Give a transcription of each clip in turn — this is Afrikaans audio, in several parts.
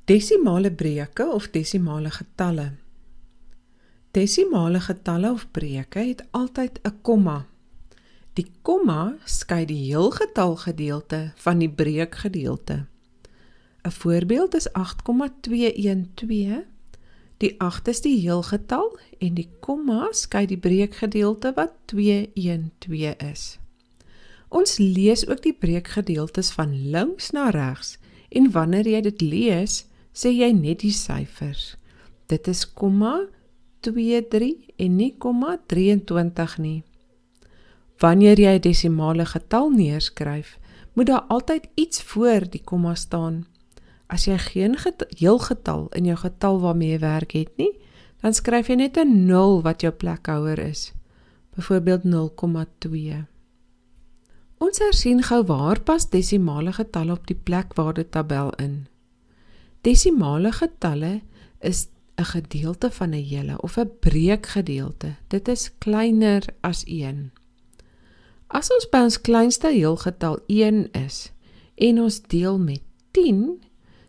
Desimale breuke of desimale getalle. Desimale getalle of breuke het altyd 'n komma. Die komma skei die heelgetalgedeelte van die breukgedeelte. 'n Voorbeeld is 8,212. Die 8 is die heelgetal en die komma skei die breukgedeelte wat 212 is. Ons lees ook die breukgedeeltes van links na regs en wanneer jy dit lees, sê jy net die syfers. Dit is 0,23 en nie 0,23 nie. Wanneer jy 'n desimale getal neerskryf, moet daar altyd iets voor die komma staan. As jy geen heelgetal in jou getal waarmee jy werk het nie, dan skryf jy net 'n 0 wat jou plekhouer is. Byvoorbeeld 0,2. Ons hersien gou waar pas desimale getalle op die plekwaardetabel in. Desimale getalle is 'n gedeelte van 'n hele of 'n breukgedeelte. Dit is kleiner as 1. As ons by ons kleinste heelgetal 1 is en ons deel met 10,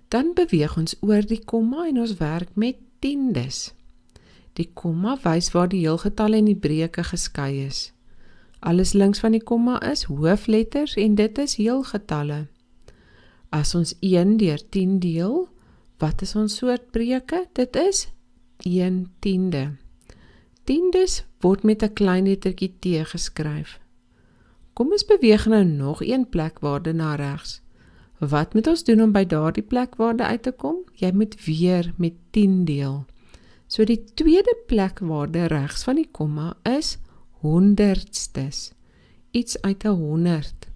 dan beweeg ons oor die komma en ons werk met tiendes. Die komma wys waar die heelgetalle en die breuke geskei is. Alles links van die komma is hoofletters en dit is heelgetalle. As ons 1 deur 10 deel, wat is ons soort breuke? Dit is 1/10. Tiendes word met 'n klein lettertjie T geskryf. Kom ons beweeg nou nog een plekwaarde na regs. Wat moet ons doen om by daardie plekwaarde uit te kom? Jy moet weer met 10 deel. So die tweede plekwaarde regs van die komma is honderdstes. Iets uit 'n 100.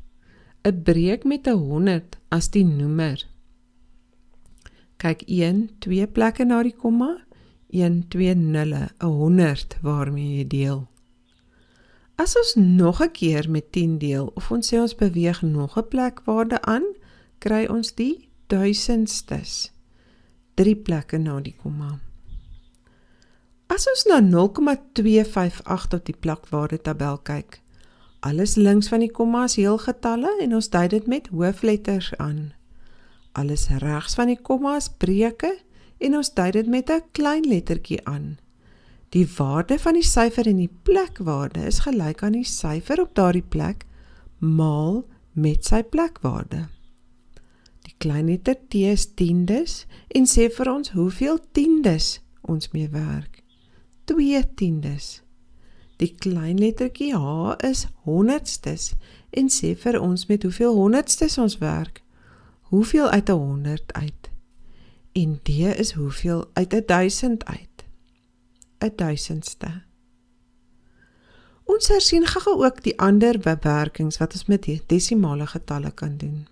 'n breuk met 'n 100 as die noemer. Kyk 1, 2 plekke na die komma, 1, 2 nulle, 'n 100 waarmee jy deel. As ons nog 'n keer met 10 deel, of ons sê ons beweeg nog 'n plekwaarde aan, kry ons die duisendstes. 3 plekke na die komma. As ons na 0,258 op die plekwaardetabel kyk, alles links van die komma is heelgetalle en ons dui dit met hoofletters aan. Alles regs van die komma is breuke en ons dui dit met 'n klein lettertjie aan. Die waarde van die syfer in die plekwaarde is gelyk aan die syfer op daardie plek maal met sy plekwaarde. Die klein letter T is tiendes en sê vir ons hoeveel tiendes ons mee werk. 2 tiendes. Die klein lettertjie H is honderdstes en sê vir ons met hoeveel honderdstes ons werk. Hoeveel uit 'n 100 uit. En D is hoeveel uit 'n 1000 uit. 'n duisendste. Ons hersien gou ook die ander bewerkings wat ons met desimale getalle kan doen.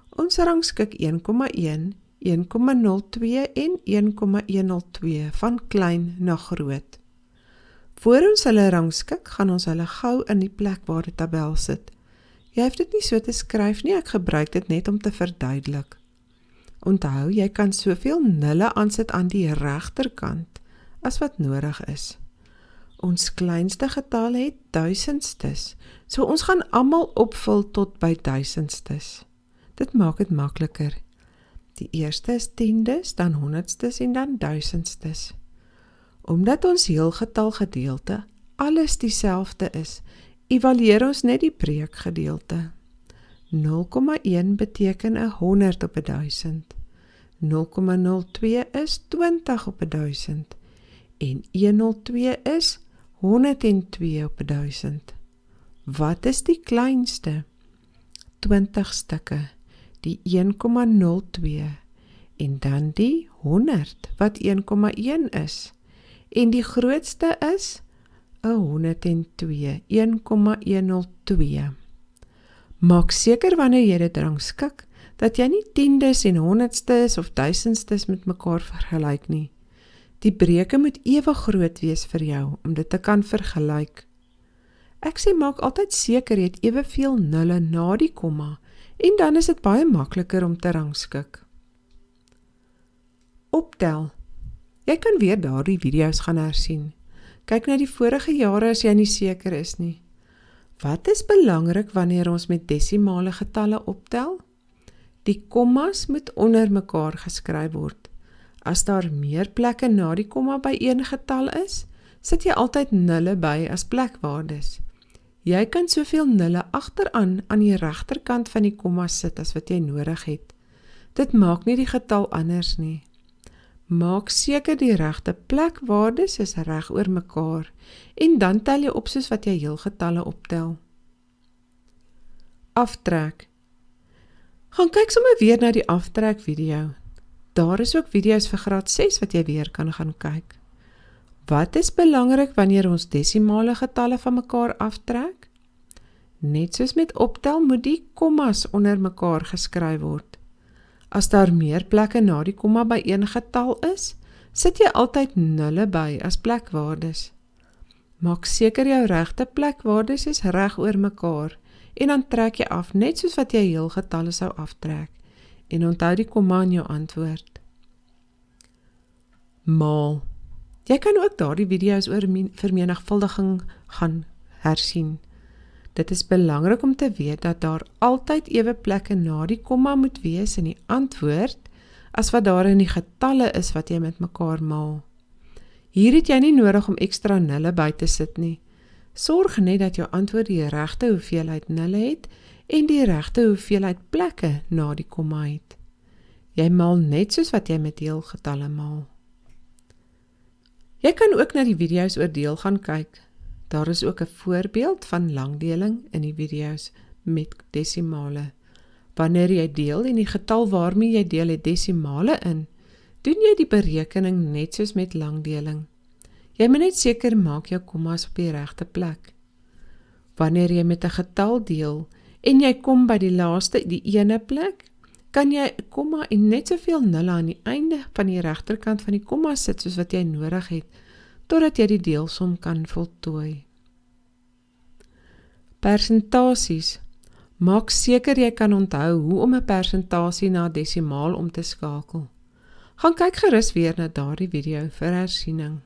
Ons rangskik 1,1, 1,02 en 1,102 van klein na groot. Voor ons hulle rangskik, gaan ons hulle gou in die plekwaardetabel sit. Jy hoef dit nie so te skryf nie, ek gebruik dit net om te verduidelik. Onthou, jy kan soveel nulle aansit aan die regterkant as wat nodig is. Ons kleinste getal het duisendstes, so ons gaan almal opvul tot by duisendstes. Dit maak dit makliker. Die eerste is tiendes, dan honderdstes en dan duisendstes. Omdat ons heelgetal gedeelte alles dieselfde is, evalueer ons net die breukgedeelte. 0,1 beteken 'n 100 op 'n 1000. 0,02 is 20 op 'n 1000. En 102 is 102 op 'n 1000. Wat is die kleinste? 20 stukke, die 1,02 en dan die 100 wat 1,1 is. En die grootste is 102, 1,102. Maak seker wanneer jy dit rangskik, dat jy nie tiendes en honderdstes of duisendstes met mekaar vergelyk nie. Die breuke moet ewe groot wees vir jou, om dit te kan vergelyk. Ek sê maak altyd seker jy het eweveel nulle na die komma, en dan is dit baie makliker om te rangskik. Optel. Jy kan weer daardie video's gaan hersien. Kyk na die vorige jare as jy nie seker is nie. Wat is belangrik wanneer ons met desimale getalle optel? Die kommas moet onder mekaar geskryf word. As daar meer plekke na die komma by een getal is, sit jy altyd nulle by as plekwaardes. Jy kan soveel nulle agteraan aan die regterkant van die komma sit as wat jy nodig het. Dit maak nie die getal anders nie. Maak seker die regte plekwaardes is reg oor mekaar en dan tel jy op soos wat jy heelgetalle optel. Aftrek. Gaan kyk sommer weer na die aftrek video. Daar is ook video's vir graad 6 wat jy weer kan gaan kyk. Wat is belangrik wanneer ons desimale getalle van mekaar aftrek? Net soos met optel moet die kommas onder mekaar geskryf word. As daar meer plekke na die komma by een getal is, sit jy altyd nulle by as plekwaardes. Maak seker jou regte plekwaardes is reg oor mekaar en dan trek jy af net soos wat jy heelgetalle sou aftrek en onthou die komma in jou antwoord. Maal. Jy kan ook daardie video's oor vermenigvuldiging gaan hersien. Dit is belangrik om te weet dat daar altyd ewe plekke na die komma moet wees in die antwoord as wat daar in die getalle is wat jy met mekaar maal. Hier het jy nie nodig om ekstra nulle by te sit nie. Sorg net dat jou antwoord die regte hoeveelheid nulle het en die regte hoeveelheid plekke na die komma het. Jy maal net soos wat jy met heelgetalle maal. Jy kan ook na die video's oor deel gaan kyk. Daar is ook 'n voorbeeld van langdeling in die video's met desimale. Wanneer jy deel en die getal waarmee jy deel het desimale in, doen jy die berekening net soos met langdeling. Jy moet net seker maak jou kommas op die regte plek. Wanneer jy met 'n getal deel en jy kom by die laaste, die ene plek, kan jy 'n komma en net soveel nulle aan die einde van die regterkant van die komma sit soos wat jy nodig het, totdat jy die deelsom kan voltooi. Persentasies. Maak seker jy kan onthou hoe om 'n persentasie na desimaal om te skakel. Gaan kyk gerus weer na daardie video vir hersiening.